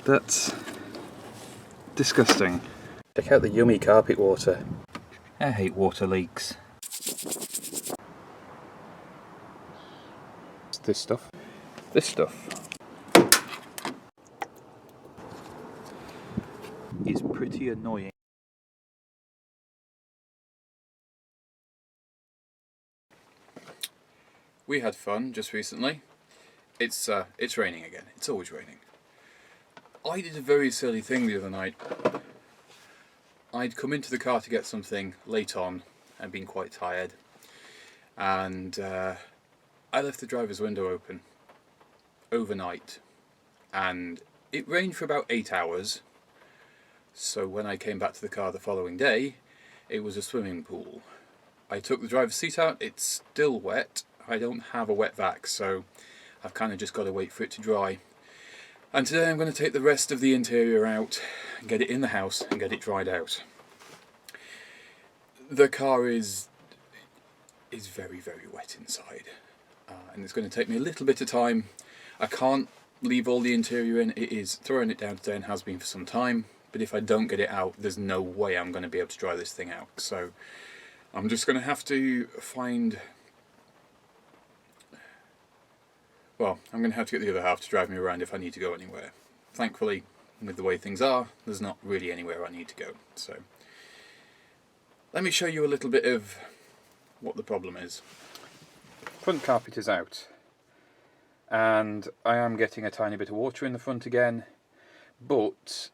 That's disgusting. Check out the yummy carpet water. I hate water leaks. This stuff. This stuff is pretty annoying. We had fun just recently. It's raining again. It's always raining. I did a very silly thing the other night. I'd come into the car to get something late on and been quite tired, and I left the driver's window open overnight, and it rained for about 8 hours. So when I came back to the car the following day, it was a swimming pool. I took the driver's seat out. It's still wet. I don't have a wet vac, so I've kind of just got to wait for it to dry. And today I'm going to take the rest of the interior out and get it in the house and get it dried out. The car is very, very wet inside, and it's going to take me a little bit of time. I can't leave all the interior in. It is throwing it down today and has been for some time, but if I don't get it out, there's no way I'm going to be able to dry this thing out. So I'm just going to have to find... Well, I'm going to have to get the other half to drive me around if I need to go anywhere. Thankfully, with the way things are, there's not really anywhere I need to go. So, let me show you a little bit of what the problem is. Front carpet is out, and I am getting a tiny bit of water in the front again, but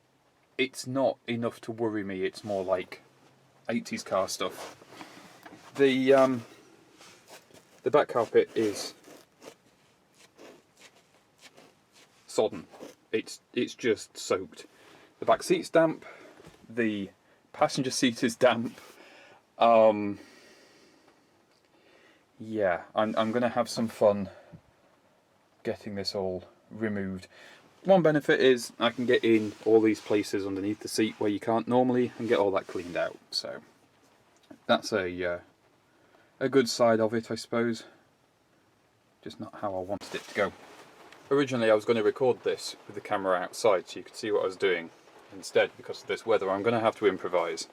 it's not enough to worry me. It's more like 80s car stuff. The back carpet is sodden. It's just soaked. The back seat's damp. The passenger seat is damp. Yeah, I'm gonna have some fun getting this all removed. One benefit is I can get in all these places underneath the seat where you can't normally and get all that cleaned out. So that's a good side of it, I suppose. Just not how I wanted it to go. Originally I was going to record this with the camera outside so you could see what I was doing. Instead, because of this weather, I'm going to have to improvise.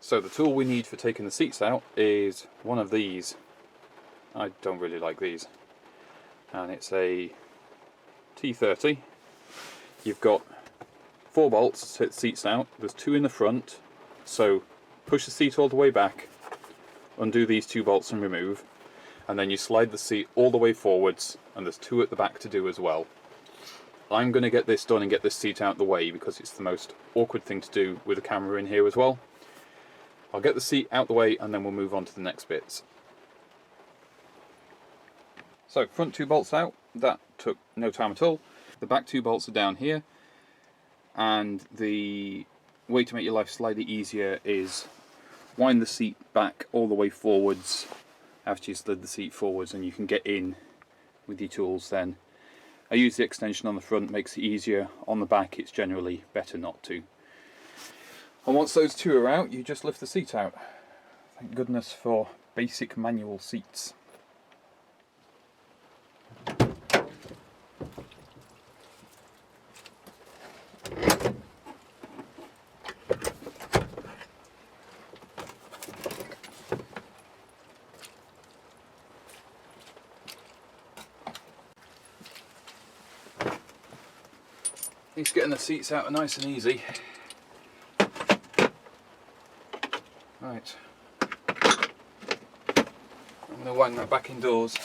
So the tool we need for taking the seats out is one of these. I don't really like these. And it's a T30. You've got 4 bolts to take the seats out. There's 2 in the front. So push the seat all the way back, undo these 2 bolts and remove. And then you slide the seat all the way forwards, and there's 2 at the back to do as well. I'm going to get this done and get this seat out of the way because it's the most awkward thing to do with the camera in here as well. I'll get the seat out the way and then we'll move on to the next bits. So, front 2 bolts out, that took no time at all. The back 2 bolts are down here, and the way to make your life slightly easier is wind the seat back all the way forwards after you slid the seat forwards, and you can get in with your tools then. I use the extension on the front, makes it easier. On the back it's generally better not to. And once those 2 are out, you just lift the seat out. Thank goodness for basic manual seats. He's getting the seats out nice and easy. Right, I'm going to wind that back indoors.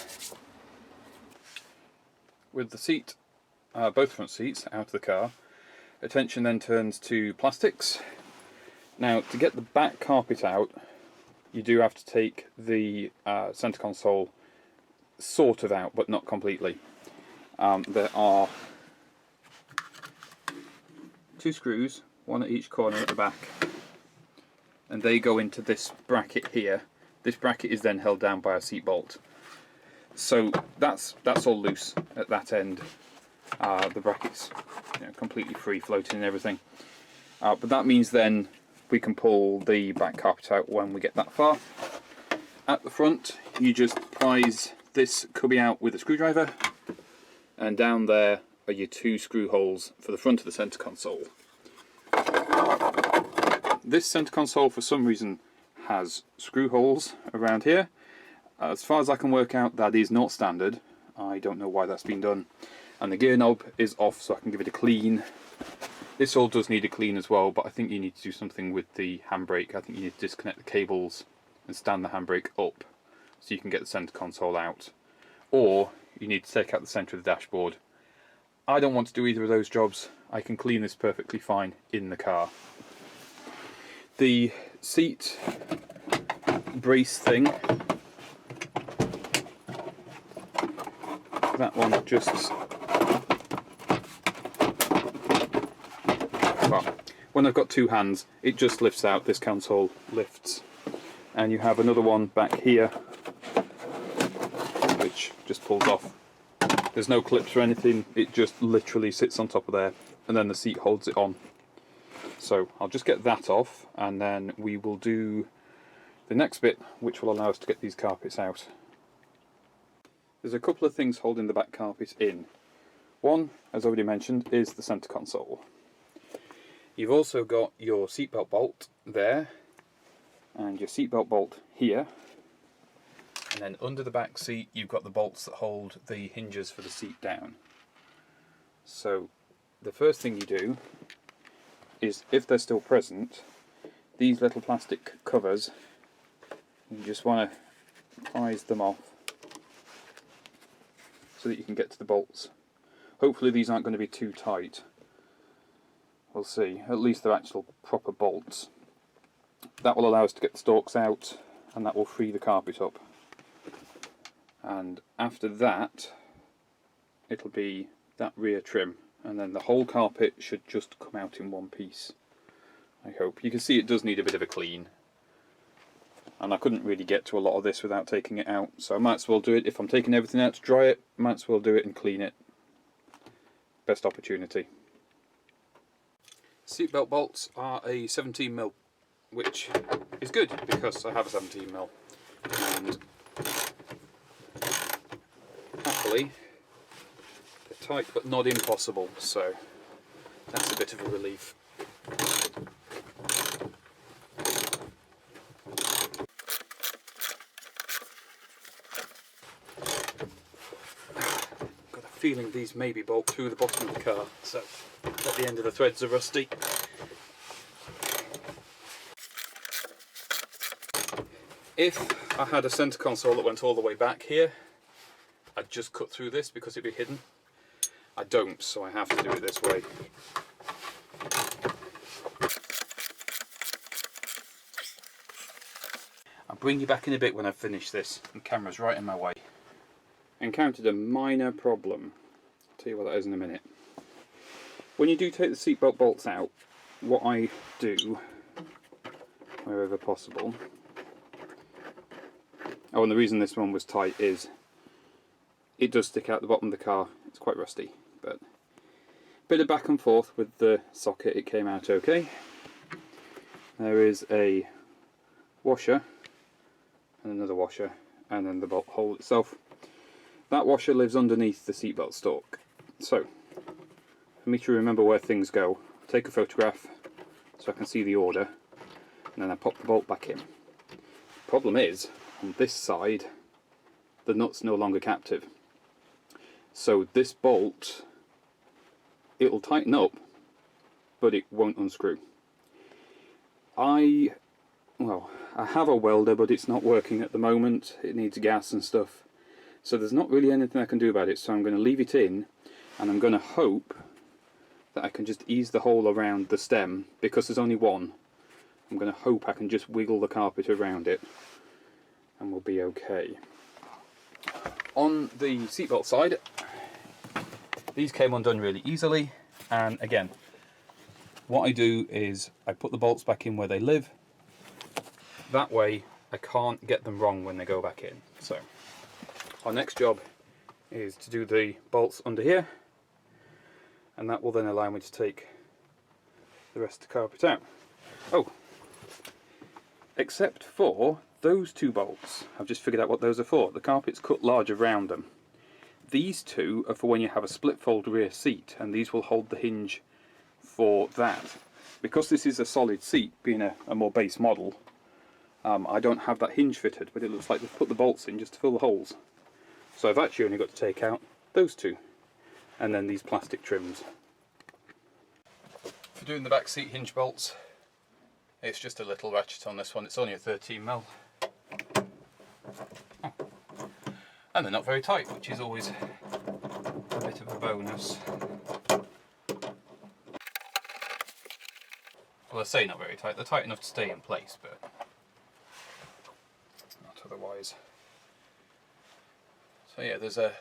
With the seat, both front seats, out of the car, attention then turns to plastics. Now, to get the back carpet out, you do have to take the centre console sort of out, but not completely. There are 2 screws, 1 at each corner at the back, and they go into this bracket here. This bracket is then held down by a seat bolt. So that's all loose at that end. The bracket's completely free floating and everything. But that means then we can pull the back carpet out when we get that far. At the front, you just prise this cubby out with a screwdriver, and down there are your 2 screw holes for the front of the centre console. This centre console for some reason has screw holes around here. As far as I can work out, that is not standard. I don't know why that's been done. And the gear knob is off, so I can give it a clean. This all does need a clean as well, but I think you need to do something with the handbrake. I think you need to disconnect the cables and stand the handbrake up so you can get the centre console out. Or you need to take out the centre of the dashboard. I don't want to do either of those jobs. I can clean this perfectly fine in the car. The seat brace thing, that one just, well, when I've got 2 hands it just lifts out, this console lifts, and you have another one back here which just pulls off. There's no clips or anything, it just literally sits on top of there, and then the seat holds it on. So I'll just get that off, and then we will do the next bit, which will allow us to get these carpets out. There's a couple of things holding the back carpet in. One, as already mentioned, is the centre console. You've also got your seatbelt bolt there, and your seatbelt bolt here. And then under the back seat you've got the bolts that hold the hinges for the seat down. So the first thing you do is, if they're still present, these little plastic covers, you just want to prise them off so that you can get to the bolts. Hopefully these aren't going to be too tight. We'll see. At least they're actual proper bolts. That will allow us to get the stalks out, and that will free the carpet up. And after that it'll be that rear trim, and then the whole carpet should just come out in one piece, I hope. You can see it does need a bit of a clean, and I couldn't really get to a lot of this without taking it out, so I might as well do it. If I'm taking everything out to dry it, might as well do it and clean it. Best opportunity. Seatbelt bolts are a 17mm, which is good because I have a 17mm, and happily they're tight but not impossible, so that's a bit of a relief. Got a feeling these maybe bolt through the bottom of the car, so at the end of the threads are rusty. If I had a centre console that went all the way back here, I'd just cut through this because it'd be hidden. I don't, so I have to do it this way. I'll bring you back in a bit when I've finished this. The camera's right in my way. Encountered a minor problem. I'll tell you what that is in a minute. When you do take the seatbelt bolts out, what I do, wherever possible, oh, and the reason this one was tight is it does stick out the bottom of the car. It's quite rusty, but a bit of back and forth with the socket, it came out okay. There is a washer and another washer, and then the bolt hole itself. That washer lives underneath the seatbelt stalk. So, for me to remember where things go, I take a photograph so I can see the order, and then I pop the bolt back in. Problem is, on this side, the nut's no longer captive. So this bolt, it'll tighten up, but it won't unscrew. I have a welder, but it's not working at the moment. It needs gas and stuff. So there's not really anything I can do about it, so I'm going to leave it in, and I'm going to hope that I can just ease the hole around the stem, because there's only one. I'm going to hope I can just wiggle the carpet around it, and we'll be okay. On the seatbelt side, these came undone really easily, and again, what I do is I put the bolts back in where they live. That way I can't get them wrong when they go back in. So our next job is to do the bolts under here, and that will then allow me to take the rest of the carpet out. Oh, except for those 2 bolts. I've just figured out what those are for. The carpet's cut large around them. these two are for when you have a split fold rear seat, and these will hold the hinge for that. Because this is a solid seat, being a more base model, I don't have that hinge fitted, but it looks like they've put the bolts in just to fill the holes. So I've actually only got to take out those two, and then these plastic trims. For doing the back seat hinge bolts, it's just a little ratchet on this one. It's only a 13mm. And they're not very tight, which is always a bit of a bonus. Well, I say not very tight. They're tight enough to stay in place, but not otherwise. So yeah, there's a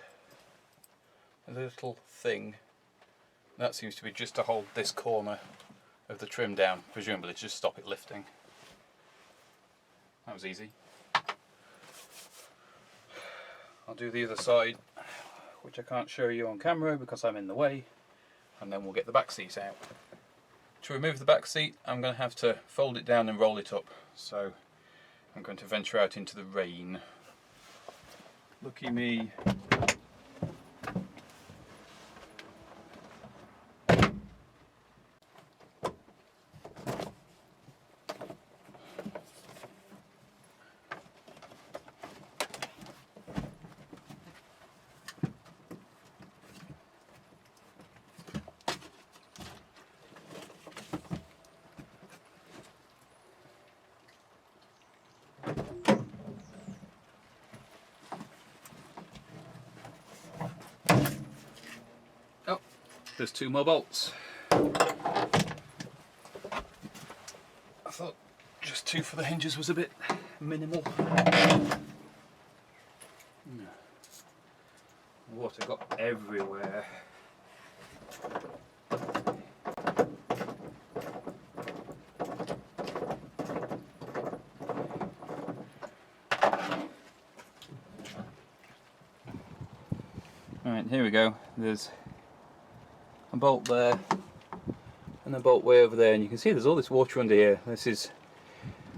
little thing that seems to be just to hold this corner of the trim down, presumably to just stop it lifting. That was easy. I'll do the other side, which I can't show you on camera because I'm in the way, and then we'll get the back seat out. To remove the back seat, I'm going to have to fold it down and roll it up, so I'm going to venture out into the rain. Lucky me. Oh, there's two more bolts. I thought just two for the hinges was a bit minimal. Water got everywhere. Right, here we go. There's a bolt there and a bolt way over there, and you can see there's all this water under here. This is,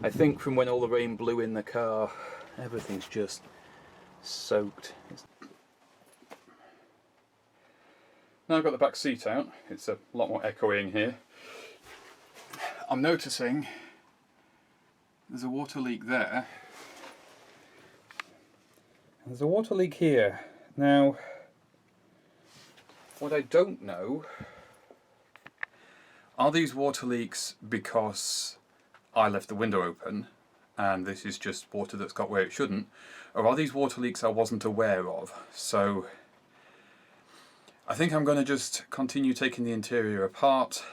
I think, from when all the rain blew in the car. Everything's just soaked. Now I've got the back seat out, it's a lot more echoey in here. I'm noticing there's a water leak there. There's a water leak here. Now, what I don't know, are these water leaks because I left the window open and this is just water that's got where it shouldn't, or are these water leaks I wasn't aware of? So I think I'm going to just continue taking the interior apart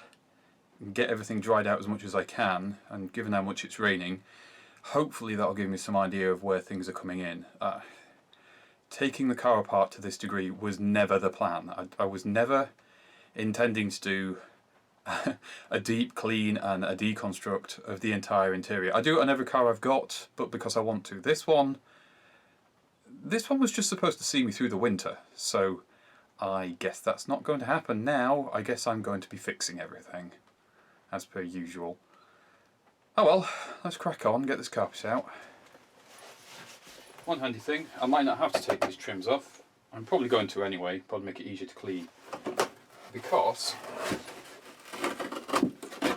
and get everything dried out as much as I can, and given how much it's raining, hopefully that'll give me some idea of where things are coming in. Taking the car apart to this degree was never the plan. I was never intending to do a deep clean and a deconstruct of the entire interior. I do it on every car I've got, but because I want to. This one was just supposed to see me through the winter, so I guess that's not going to happen now. I guess I'm going to be fixing everything, as per usual. Oh well, let's crack on, get this carpet out. One handy thing, I might not have to take these trims off. I'm probably going to anyway, probably make it easier to clean. Because the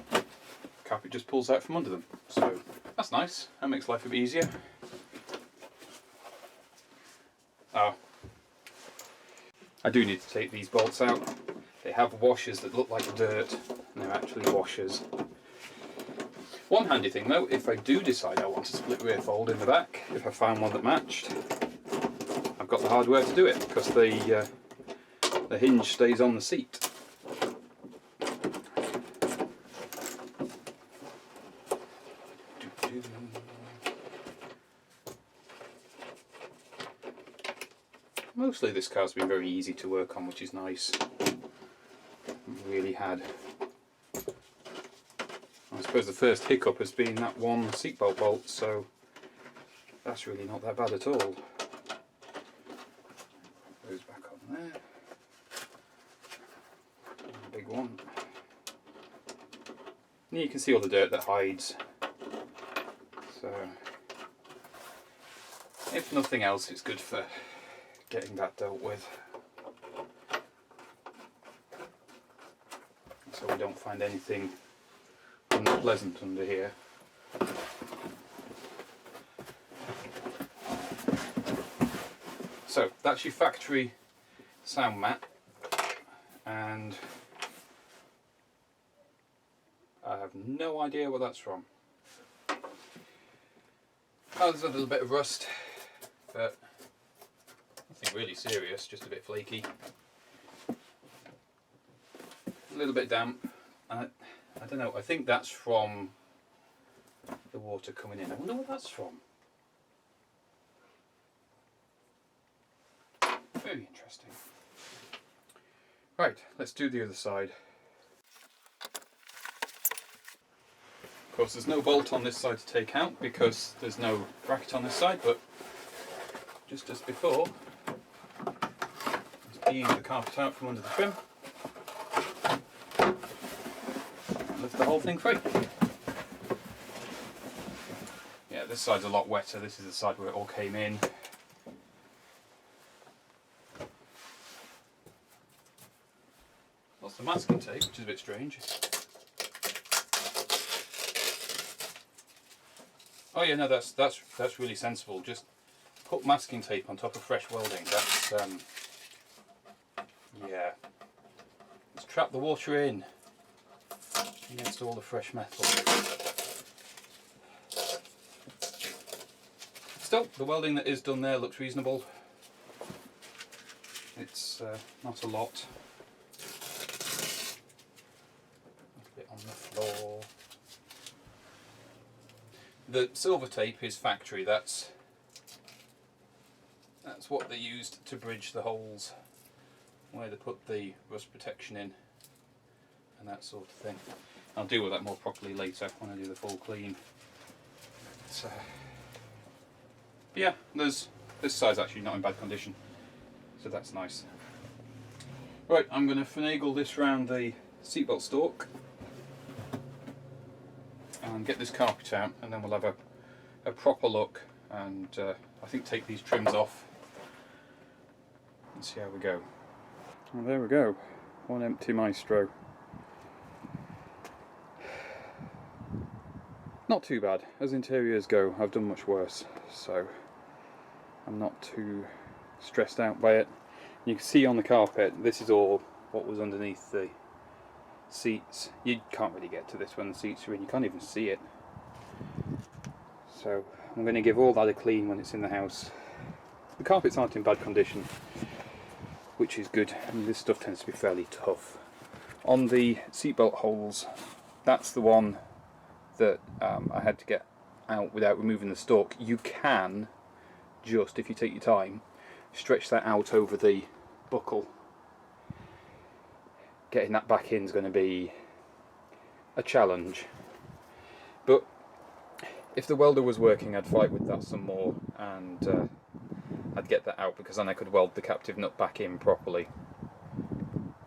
carpet just pulls out from under them. So that's nice, that makes life a bit easier. Oh, I do need to take these bolts out. They have washers that look like dirt, and they're actually washers. One handy thing though, if I do decide I want a split rear fold in the back, if I find one that matched, I've got the hardware to do it, because the hinge stays on the seat. Mostly this car's been very easy to work on, which is nice. Really had. I suppose the first hiccup has been that one seatbelt bolt, so that's really not that bad at all. Goes back on there. Big one. And you can see all the dirt that hides. So, if nothing else, it's good for getting that dealt with. don't find anything unpleasant under here. So that's your factory sound mat, and I have no idea what that's from. Oh, there's a little bit of rust, but nothing really serious, just a bit flaky. A little bit damp. I don't know, I think that's from the water coming in. I wonder what that's from. Very interesting. Right, let's do the other side. Of course, there's no bolt on this side to take out because there's no bracket on this side, but just as before, just peeing the carpet out from under the trim. Lift the whole thing free. Yeah, this side's a lot wetter. This is the side where it all came in. Lots of masking tape, which is a bit strange. Oh yeah, no, that's really sensible. Just put masking tape on top of fresh welding. That's yeah. Let's trap the water in against all the fresh metal. Still, the welding that is done there looks reasonable. It's not a lot. A bit on the floor. The silver tape is factory. That's what they used to bridge the holes where they put the rust protection in and that sort of thing. I'll deal with that more properly later when I do the full clean. So, yeah, this side's actually not in bad condition, so that's nice. Right, I'm going to finagle this round the seatbelt stalk and get this carpet out, and then we'll have a proper look, and I think take these trims off and see how we go. Well, there we go, one empty Maestro. Not too bad. As interiors go, I've done much worse, so I'm not too stressed out by it. You can see on the carpet, this is all what was underneath the seats. You can't really get to this when the seats are in, you can't even see it. So I'm going to give all that a clean when it's in the house. The carpets aren't in bad condition, which is good. I mean, this stuff tends to be fairly tough. On the seatbelt holes, that's the one that I had to get out without removing the stalk. You can just, if you take your time, stretch that out over the buckle. Getting that back in is going to be a challenge, but if the welder was working, I'd fight with that some more, and I'd get that out, because then I could weld the captive nut back in properly.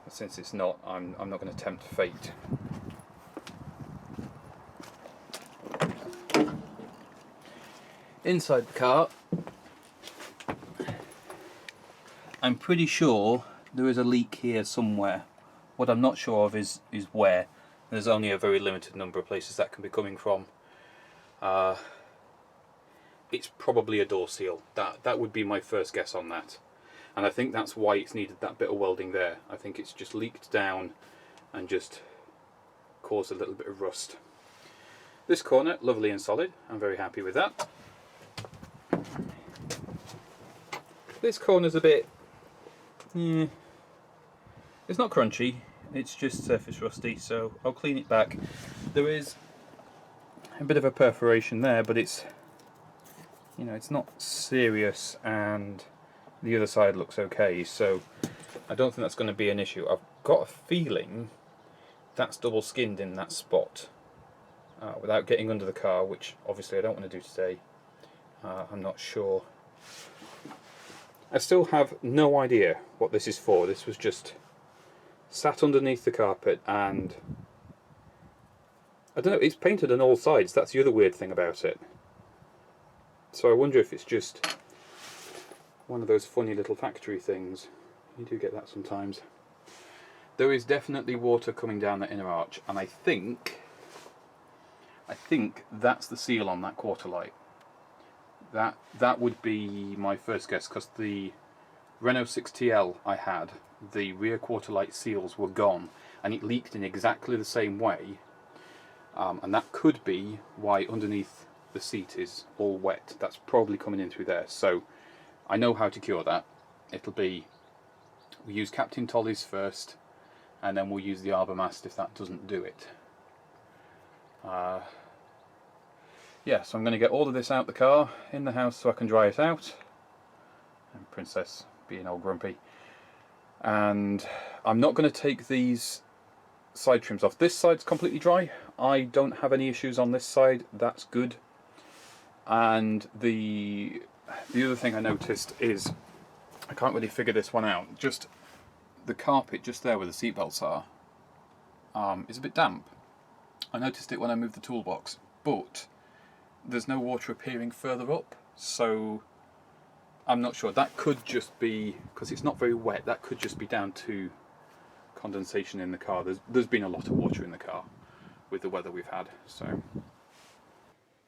But since it's not, I'm not going to tempt fate. Inside the car, I'm pretty sure there is a leak here somewhere. What I'm not sure of is where. There's only a very limited number of places that can be coming from. It's probably a door seal. That would be my first guess on that. And I think that's why it's needed that bit of welding there. I think it's just leaked down and just caused a little bit of rust. This corner, lovely and solid. I'm very happy with that. This corner's a bit... yeah, it's not crunchy, it's just surface rusty, so I'll clean it back. There is a bit of a perforation there, but it's, you know, it's not serious, and the other side looks okay, so I don't think that's going to be an issue. I've got a feeling that's double skinned in that spot without getting under the car, which obviously I don't want to do today. I'm not sure. I still have no idea what this is for. This was just sat underneath the carpet, and I don't know, it's painted on all sides. That's the other weird thing about it. So I wonder if it's just one of those funny little factory things. You do get that sometimes. there is definitely water coming down the inner arch, and I think that's the seal on that quarter light. That would be my first guess, because the Renault 6TL I had, the rear quarter light seals were gone, and it leaked in exactly the same way, and that could be why underneath the seat is all wet. That's probably coming in through there. So I know how to cure that. It'll be, we use Captain Tolly's first, and then we'll use the Arbor Mast if that doesn't do it. Yeah, so I'm going to get all of this out the car, in the house, so I can dry it out. And Princess being all grumpy. And I'm not going to take these side trims off. This side's completely dry. I don't have any issues on this side. That's good. And the other thing I noticed is, I can't really figure this one out, just the carpet just there where the seat belts are is a bit damp. I noticed it when I moved the toolbox, but there's no water appearing further up, so I'm not sure. That could just be, because it's not very wet, that could just be down to condensation in the car. There's been a lot of water in the car with the weather we've had. So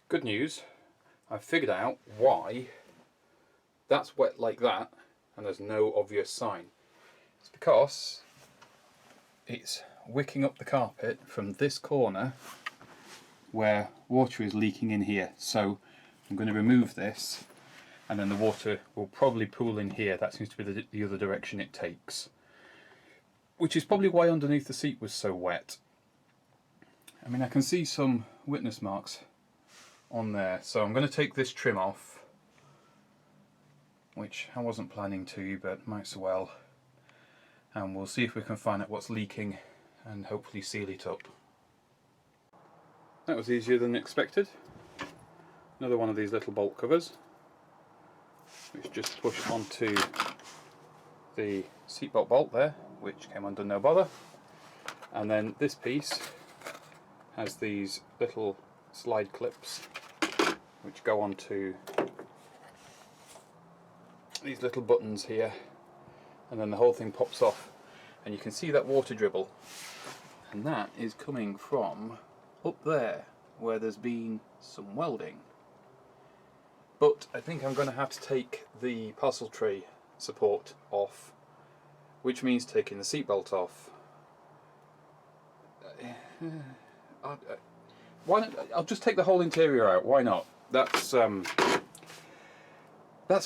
good news, I've figured out why that's wet like that and there's no obvious sign. It's because it's wicking up the carpet from this corner where water is leaking in here. So I'm going to remove this, and then the water will probably pool in here. That seems to be the other direction it takes, which is probably why underneath the seat was so wet. I mean, I can see some witness marks on there, so I'm going to take this trim off, which I wasn't planning to, but might as well, and we'll see if we can find out what's leaking and hopefully seal it up. That was easier than expected. Another one of these little bolt covers, which just push onto the seatbelt bolt there, which came under no bother. And then this piece has these little slide clips which go onto these little buttons here, and then the whole thing pops off, and you can see that water dribble, and that is coming from up there where there's been some welding. But I think I'm going to have to take the parcel tray support off, which means taking the seatbelt off. Why not? I'll just take the whole interior out. Why not? That's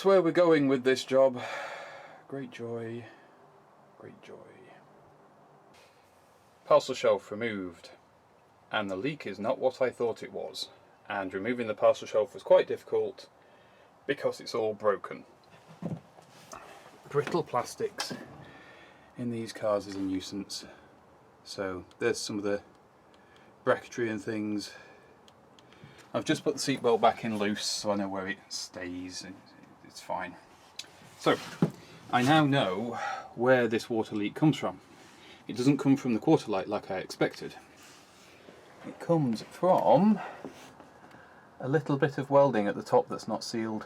where we're going with this job. Great joy, great joy. Parcel shelf removed, and the leak is not what I thought it was. And removing the parcel shelf was quite difficult because it's all broken. Brittle plastics in these cars is a nuisance. So there's some of the bracketry and things. I've just put the seatbelt back in loose so I know where it stays. It's fine. So I now know where this water leak comes from. It doesn't come from the quarter light like I expected. It comes from a little bit of welding at the top that's not sealed.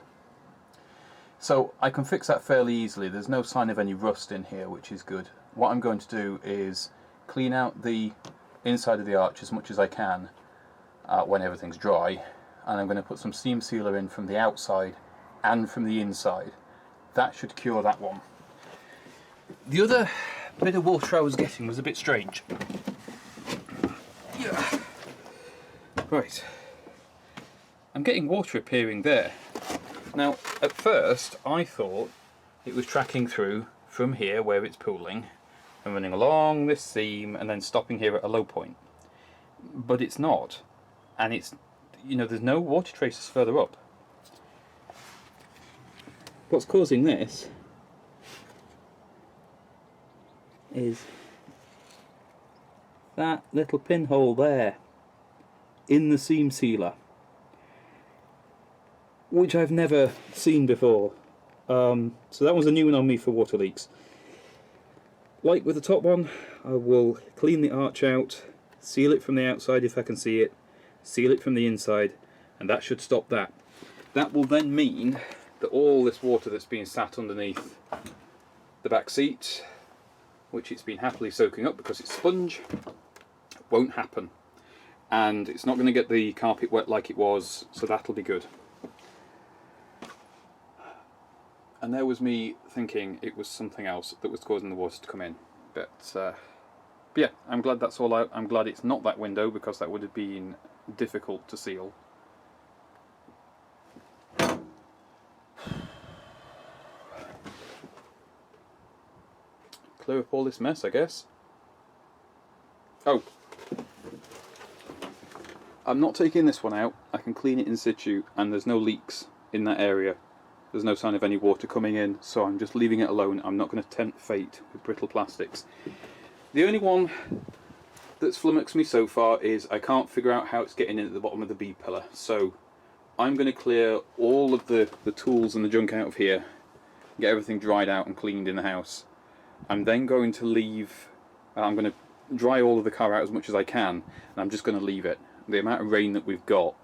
So I can fix that fairly easily. There's no sign of any rust in here, which is good. What I'm going to do is clean out the inside of the arch as much as I can when everything's dry, and I'm going to put some seam sealer in from the outside and from the inside. That should cure that one. The other bit of water I was getting was a bit strange. Yeah. Right. I'm getting water appearing there. Now, at first I thought it was tracking through from here where it's pooling and running along this seam and then stopping here at a low point. But it's not. And it's, you know, there's no water traces further up. What's causing this is that little pinhole there in the seam sealer, which I've never seen before. So that was a new one on me for water leaks. Like with the top one, I will clean the arch out, seal it from the outside if I can see it, seal it from the inside, and that should stop that. That will then mean that all this water that's being sat underneath the back seat which it's been happily soaking up because it's sponge, won't happen. And it's not going to get the carpet wet like it was, so that'll be good. And there was me thinking it was something else that was causing the water to come in. But yeah, I'm glad that's all out. I'm glad it's not that window, because that would have been difficult to seal. Clear up all this mess, I guess. Oh, I'm not taking this one out. I can clean it in situ, and there's no leaks in that area. There's no sign of any water coming in, so I'm just leaving it alone. I'm not going to tempt fate with brittle plastics. The only one that's flummoxed me so far is I can't figure out how it's getting in at the bottom of the B-pillar. So I'm going to clear all of the tools and the junk out of here, get everything dried out and cleaned in the house. I'm then going to leave, I'm going to dry all of the car out as much as I can, and I'm just going to leave it. The amount of rain that we've got,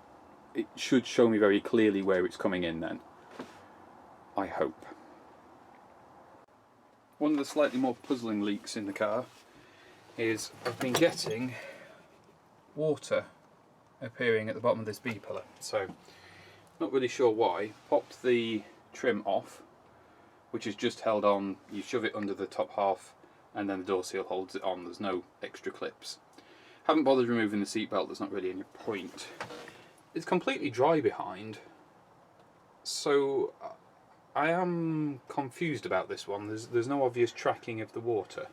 it should show me very clearly where it's coming in then. I hope. One of the slightly more puzzling leaks in the car is I've been getting water appearing at the bottom of this B-pillar. So, not really sure why. Popped the trim off, which is just held on. You shove it under the top half and then the door seal holds it on. There's no extra clips. Haven't bothered removing the seat belt, there's not really any point. It's completely dry behind, so I am confused about this one. There's no obvious tracking of the water.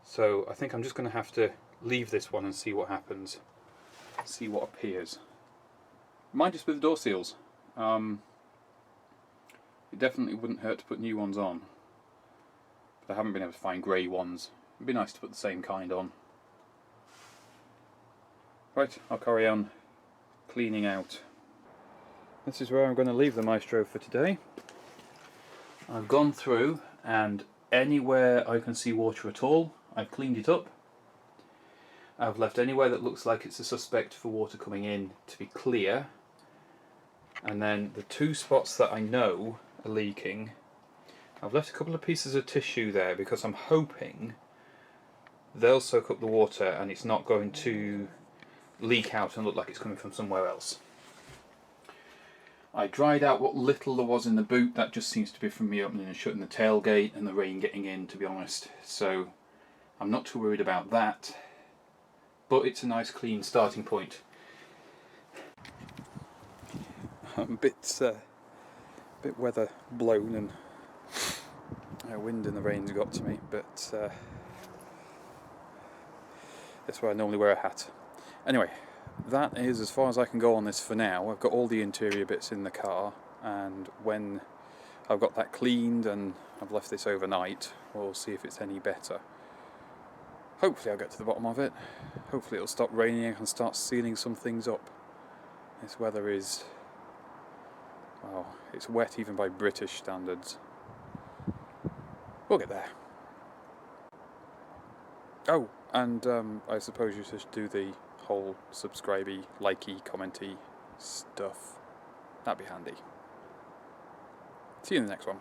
So I think I'm just going to have to leave this one and see what happens. See what appears. Might just be the door seals. It definitely wouldn't hurt to put new ones on. But I haven't been able to find grey ones. It'd be nice to put the same kind on. Right, I'll carry on cleaning out. This is where I'm going to leave the Maestro for today. I've gone through, and anywhere I can see water at all, I've cleaned it up. I've left anywhere that looks like it's a suspect for water coming in to be clear. And then the two spots that I know are leaking, I've left a couple of pieces of tissue there because I'm hoping they'll soak up the water and it's not going to leak out and look like it's coming from somewhere else. I dried out what little there was in the boot. That just seems to be from me opening and shutting the tailgate and the rain getting in, to be honest. So I'm not too worried about that. But it's a nice clean starting point. I'm a bit weather blown, and wind and the rain's got to me, but that's why I normally wear a hat. Anyway, that is as far as I can go on this for now. I've got all the interior bits in the car, and when I've got that cleaned and I've left this overnight, we'll see if it's any better. Hopefully I'll get to the bottom of it. Hopefully it'll stop raining and I can start sealing some things up. This weather is, well, it's wet even by British standards. We'll get there. Oh, and I suppose you should do the whole subscribey, likey, commenty stuff. That'd be handy. See you in the next one.